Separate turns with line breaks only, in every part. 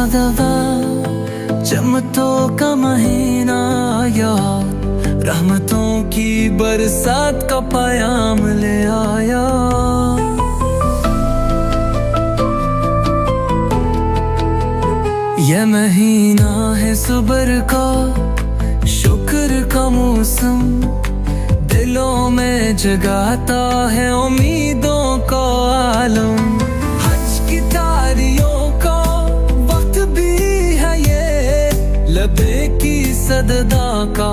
दफा चमतों का महीना आया, रहमतों की बरसात का पयाम ले आया। ये महीना है सब्र का, शुक्र का मौसम, दिलों में जगाता है उम्मीदों का आलम। हज की तारियों का वक्त भी है ये, लबे की सददा का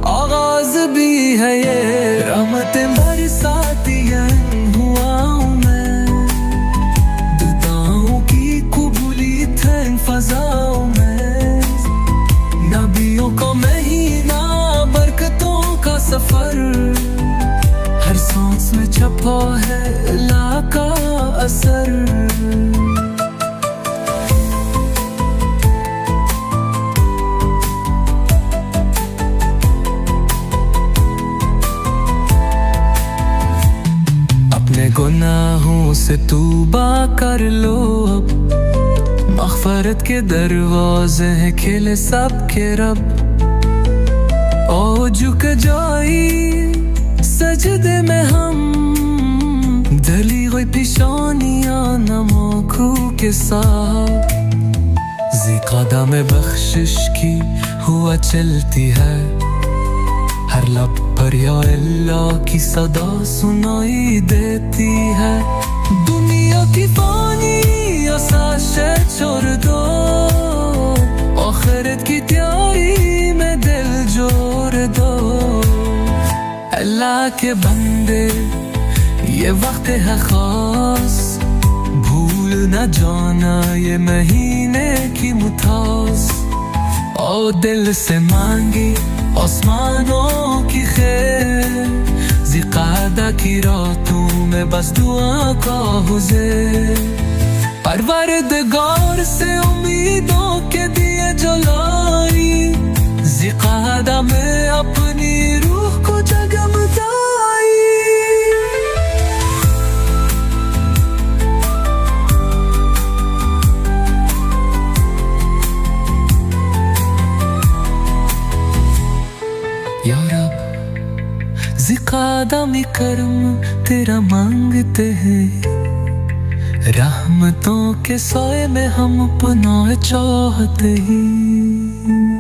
आगाज भी है ये। रहमतें बरसाती हुआ हूँ मैं, दुआओं की कबूलियत है फजाओं में। नबियों का महीना, बरकतों का सफर, हर सांस में छपा है अल्लाह का असर। अपने गुनाहों से तौबा कर लो अब, मग़फ़िरत के दरवाजे हैं खिले सबके रब। ओ झुक जाई सजदे में हम, ढली हुई पेशानियां नमोखू के साथ। ज़िक़ादा में बख्शिश की हुआ चलती है, हर लब पर या अल्लाह की सदा सुनाई देती है। दुनिया की फानी आसाशे छोड़ दो, आखिरत की तैयारी में दिल जोड़ दो। अल्लाह के बंदे ये वक्त है खास, भूल न जाना ये महीने की मुतास। और दिल से मांगी आसमानों की खैर, ज़िक़ादा की रातों में बस दुआ का हुज़ैर। परवरदिगार से उम्मीदों के दिए जलाई, ज़िक़ादा में अपनी रूह को जगमगाई। या रब ज़िक़ादा में करम तेरा मांगते हैं, रहमतों के साए में हम पनाह चाहते हैं।